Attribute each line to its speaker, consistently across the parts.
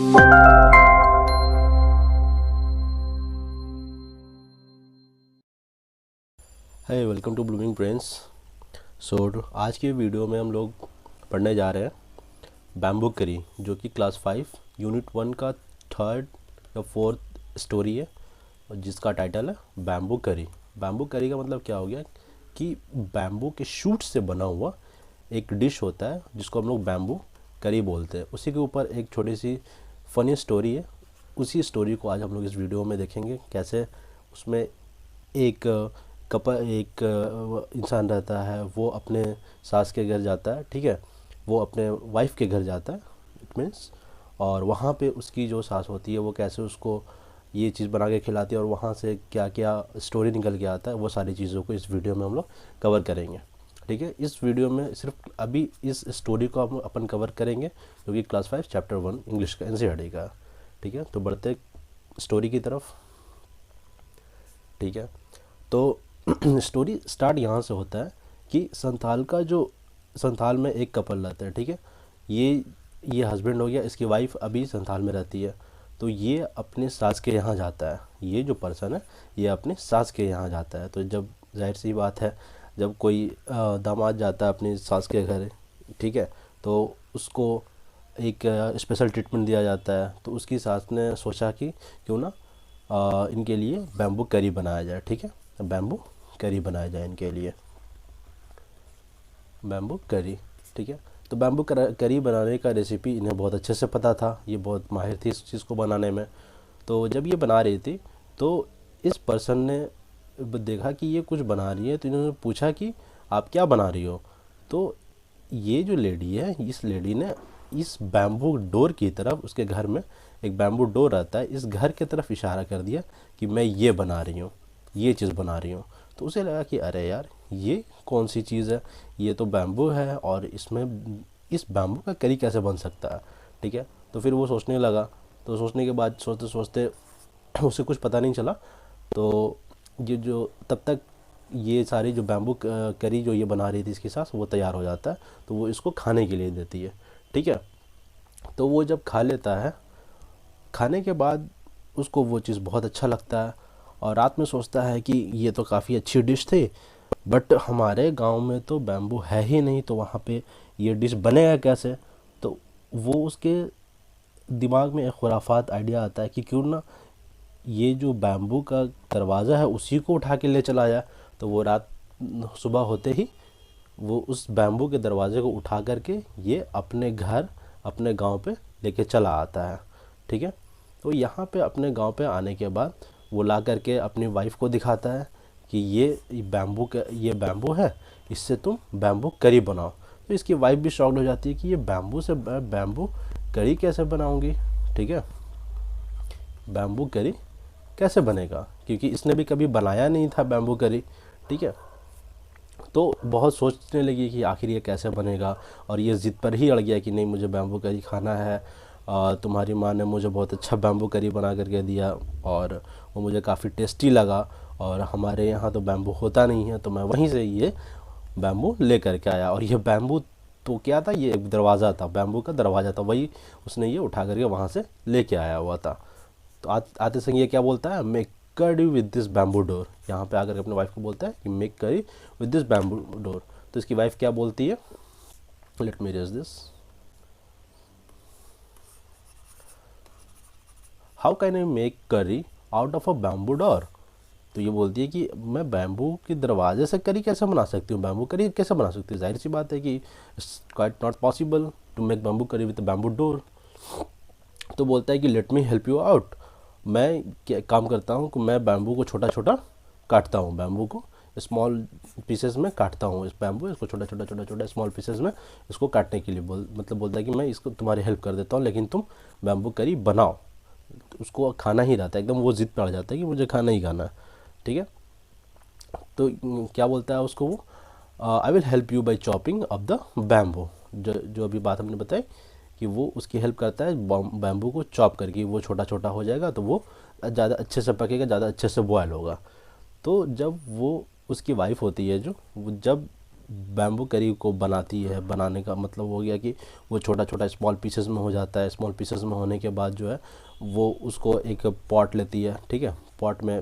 Speaker 1: है welcome to blooming brains. सो आज के वीडियो में हम लोग पढ़ने जा रहे हैं बैम्बू करी, जो कि क्लास 5 यूनिट 1 का थर्ड या फोर्थ स्टोरी है, और जिसका टाइटल है बैम्बू करी। बैम्बू करी का मतलब क्या हो गया कि बैम्बू के शूट से बना हुआ एक डिश होता है जिसको हम लोग बैम्बू करी बोलते हैं। उसी के ऊपर एक छोटी सी फ़नी स्टोरी है। उसी स्टोरी को आज हम लोग इस वीडियो में देखेंगे, कैसे उसमें एक एक इंसान रहता है, वो अपने सास के घर जाता है, ठीक है, वो अपने वाइफ के घर जाता है, इट मीन्स, और वहाँ पे उसकी जो सास होती है वो कैसे उसको ये चीज़ बना के खिलाती है और वहाँ से क्या क्या स्टोरी निकल के आता है, वो सारी चीज़ों को इस वीडियो में हम लोग कवर करेंगे। ठीक है, इस वीडियो में सिर्फ अभी इस स्टोरी को हम अपन कवर करेंगे, जो कि क्लास 5 चैप्टर 1 इंग्लिश का एनसीईआरटी का। ठीक है, तो बढ़ते स्टोरी की तरफ। ठीक है, तो स्टोरी स्टार्ट यहाँ से होता है कि संथाल में एक कपल रहता है। ठीक है, ये हस्बैंड हो गया, इसकी वाइफ अभी संथाल में रहती है। तो ये अपने सास के यहाँ जाता है, ये जो पर्सन है ये अपने सास के यहाँ जाता है। तो जब जाहिर सी बात है, जब कोई दामाद जाता है अपनी सास के घर, ठीक है, तो उसको एक स्पेशल ट्रीटमेंट दिया जाता है। तो उसकी सास ने सोचा कि क्यों ना इनके लिए बैम्बू करी बनाया जाए। ठीक है, बैम्बू करी बनाया जाए इनके लिए, बैम्बू करी। ठीक है, तो बैम्बू करी बनाने का रेसिपी इन्हें बहुत अच्छे से पता था, ये बहुत माहिर थी इस चीज़ को बनाने में। तो जब ये बना रही थी तो इस पर्सन ने देखा कि ये कुछ बना रही है, तो इन्होंने पूछा कि आप क्या बना रही हो। तो ये जो लेडी है, इस लेडी ने इस बैम्बू डोर की तरफ, उसके घर में एक बैम्बू डोर रहता है, इस घर की तरफ इशारा कर दिया कि मैं ये बना रही हूँ, ये चीज़ बना रही हूँ। तो उसे लगा कि अरे यार, ये कौन सी चीज़ है, ये तो बैम्बू है और इसमें इस बैम्बू का करी कैसे बन सकता है। ठीक है, तो फिर वो सोचने लगा। तो सोचने के बाद सोचते सोचते उसे कुछ पता नहीं चला। तो ये जो तब तक ये सारी जो बैम्बू करी जो ये बना रही थी इसके साथ, वो तैयार हो जाता है। तो वो इसको खाने के लिए देती है। ठीक है, तो वो जब खा लेता है, खाने के बाद उसको वो चीज़ बहुत अच्छा लगता है और रात में सोचता है कि ये तो काफ़ी अच्छी डिश थी, बट हमारे गांव में तो बैम्बू है ही नहीं, तो वहाँ पे ये डिश बनेगा कैसे। तो वो उसके दिमाग में एक खुराफात आइडिया आता है कि क्यों ना ये जो बैम्बू का दरवाज़ा है उसी को उठा के ले चला जाए। तो वो रात सुबह होते ही वो उस बैम्बू के दरवाजे को उठा करके ये अपने घर, अपने गांव पे लेके चला आता है। ठीक है, तो यहाँ पे अपने गांव पे आने के बाद वो ला करके अपनी वाइफ को दिखाता है कि ये बैम्बू है, इससे तुम बैम्बू करी बनाओ। तो इसकी वाइफ भी शॉक्ड हो जाती है कि ये बैम्बू से बैम्बू करी कैसे बनाऊंगी। ठीक है, बैम्बू करी कैसे बनेगा, क्योंकि इसने भी कभी बनाया नहीं था बैम्बू करी। ठीक है, तो बहुत सोचने लगी कि आखिर ये कैसे बनेगा, और ये ज़िद पर ही अड़ गया कि नहीं, मुझे बैम्बू करी खाना है। तुम्हारी माँ ने मुझे बहुत अच्छा बैम्बू करी बना करके दिया और वो मुझे काफ़ी टेस्टी लगा, और हमारे यहाँ तो बैम्बू होता नहीं है, तो मैं वहीं से ये बैम्बू ले करके आया। और ये बैम्बू तो क्या था, ये एक दरवाज़ा था, बैम्बू का दरवाज़ा था, वही उसने ये उठा करके वहाँ से लेके आया हुआ था। तो आते संग ये क्या बोलता है, मेक करी विद दिस बैम्बू डोर। यहाँ पे आकर अपने वाइफ को बोलता है कि मेक करी विद दिस बैम्बू डोर। तो इसकी वाइफ क्या बोलती है, let me raise this, how can I make curry out of a bamboo door. तो ये बोलती है कि मैं बैम्बू के दरवाजे से करी कैसे बना सकती हूँ, बैम्बू करी कैसे बना सकती हूँ। जाहिर सी बात है कि it's quite not possible to make bamboo curry with bamboo door. तो बोलता है कि let me help you out, मैं क्या काम करता हूँ कि मैं बैम्बू को छोटा छोटा काटता हूँ, बैम्बू को स्मॉल पीसेस में काटता हूँ, इस बैम्बू इसको छोटा छोटा छोटा छोटा स्मॉल पीसेस में इसको काटने के लिए बोलता है कि मैं इसको तुम्हारी हेल्प कर देता हूँ, लेकिन तुम बैम्बू करी बनाओ। तो उसको खाना ही रहता है, एकदम वो जिद पड़ जाता है कि मुझे खाना ही खाना है। ठीक है, तो क्या बोलता है उसको वो, I will help you by chopping of the bamboo. जो अभी बात हमने बताई कि वो उसकी हेल्प करता है बैम्बू को चॉप करके, वो छोटा छोटा हो जाएगा तो वो ज़्यादा अच्छे से पकेगा, ज़्यादा अच्छे से बॉयल होगा। तो जब वो उसकी वाइफ होती है जो, वो जब बैम्बू करी को बनाती है। बनाने का मतलब हो गया कि वो छोटा छोटा स्मॉल पीसेस में हो जाता है। स्मॉल पीसेस में होने के बाद जो है वो उसको एक पॉट लेती है, ठीक है। पॉट में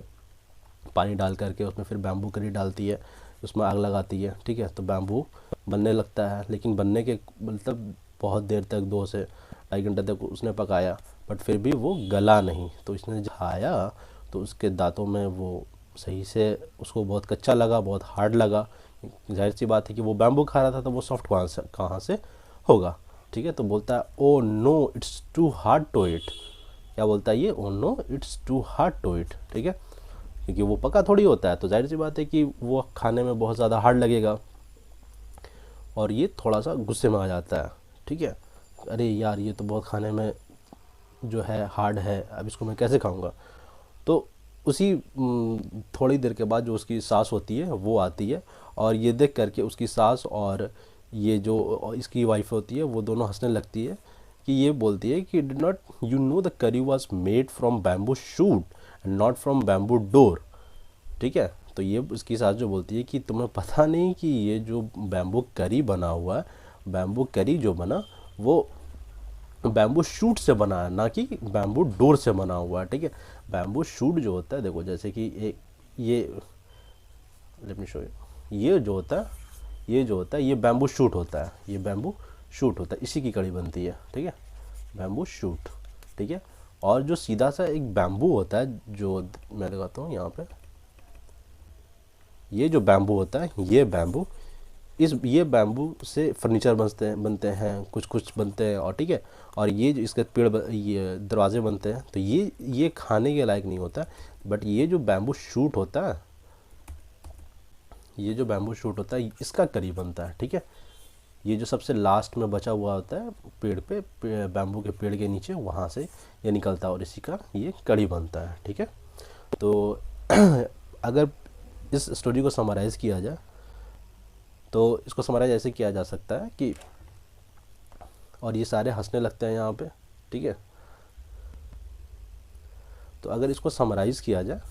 Speaker 1: पानी डाल करके उसमें फिर बैम्बू करी डालती है, उसमें आग लगाती है, ठीक है। तो बैम्बू बनने लगता है, लेकिन बनने के मतलब बहुत देर तक 2 से 2.5 घंटे तक उसने पकाया, बट फिर भी वो गला नहीं। तो इसने जब खाया तो उसके दांतों में वो सही से उसको बहुत कच्चा लगा, बहुत हार्ड लगा। जाहिर सी बात है कि वो बैम्बू खा रहा था तो वो सॉफ्ट कहाँ से होगा, ठीक है। तो बोलता है oh no it's too hard to it. क्या बोलता है ये? Oh no it's too hard to it, ठीक है। क्योंकि वो पका थोड़ी होता है, तो जाहिर सी बात है कि वो खाने में बहुत ज़्यादा हार्ड लगेगा। और ये थोड़ा सा गुस्से में आ जाता है, ठीक है। अरे यार ये तो बहुत खाने में जो है हार्ड है, अब इसको मैं कैसे खाऊंगा। तो उसी थोड़ी देर के बाद जो उसकी सास होती है वो आती है, और ये देख करके उसकी सास और ये जो इसकी वाइफ होती है वो दोनों हंसने लगती है। कि ये बोलती है कि did not you know the करी was made from bamboo shoot and not from bamboo door, ठीक है। तो ये उसकी सास जो बोलती है कि तुम्हें पता नहीं कि ये जो बैम्बू करी बना हुआ है, बैम्बू करी जो बना वो बैम्बू शूट से बना है, ना कि बैम्बू डोर से बना हुआ है, ठीक है। बैम्बू शूट जो होता है, देखो जैसे कि एक ये लेट मी शो यू, ये जो होता है ये बैम्बू शूट होता है, ये बैम्बू शूट होता है, इसी की कड़ी बनती है, ठीक है। बैम्बू शूट, ठीक है। और जो सीधा सा एक बैम्बू होता है, जो मैं लगाता हूँ यहाँ पे, ये जो बैम्बू होता है, ये बैम्बू से फर्नीचर बनते हैं कुछ कुछ बनते हैं, और ठीक है। और ये जो इसके ये दरवाजे बनते हैं, तो ये खाने के लायक नहीं होता। बट ये जो बैम्बू शूट होता है, इसका करी बनता है, ठीक है। ये जो सबसे लास्ट में बचा हुआ होता है पेड़ पे, बैम्बू के पेड़ के नीचे, वहाँ से ये निकलता है और इसी का ये कड़ी बनता है, ठीक है। तो अगर इस स्टोरी को समराइज़ किया जाए तो इसको समराइज ऐसे किया जा सकता है कि, और ये सारे हंसने लगते हैं यहाँ पे, ठीक है। तो अगर इसको समराइज़ किया जाए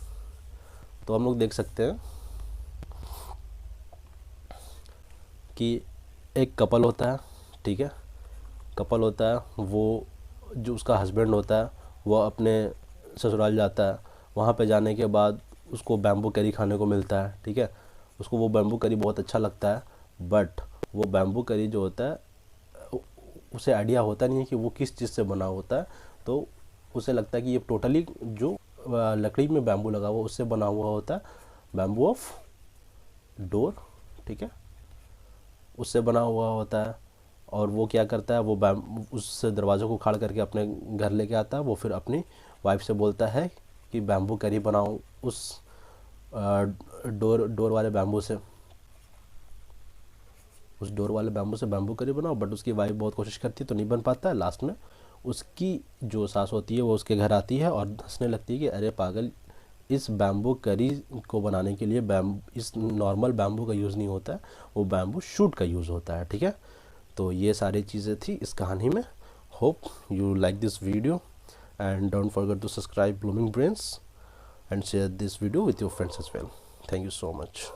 Speaker 1: तो हम लोग देख सकते हैं कि एक कपल होता है, ठीक है। कपल होता है, वो जो उसका हस्बैंड होता है वो अपने ससुराल जाता है। वहाँ पे जाने के बाद उसको बैम्बू करी खाने को मिलता है, ठीक है। उसको वो बैम्बू करी बहुत अच्छा लगता है, बट वो बैम्बू करी जो होता है उसे आइडिया होता नहीं है कि वो किस चीज़ से बना होता है। तो उसे लगता है कि ये टोटली जो लकड़ी में बैम्बू लगा हुआ उससे बना हुआ होता है, बैम्बू ऑफ डोर, ठीक है, उससे बना हुआ होता है। और वो क्या करता है, वो उस दरवाज़े को उखाड़ करके अपने घर लेके आता है। वो फिर अपनी वाइफ से बोलता है कि बैम्बू करी बनाओ उस डोर वाले बैम्बू से, उस डोर वाले बैम्बू से बैम्बू करी बनाओ। बट उसकी वाइफ बहुत कोशिश करती है तो नहीं बन पाता है। लास्ट में उसकी जो सास होती है वो उसके घर आती है और हंसने लगती है कि अरे पागल, इस बैम्बू करी को बनाने के लिए इस नॉर्मल बैम्बू का यूज़ नहीं होता है, वो बैम्बू शूट का यूज़ होता है, ठीक है। तो ये सारी चीज़ें थी इस कहानी में। Hope you like this video and don't forget to subscribe Blooming Brains and share this video with your friends as well. Thank you so much.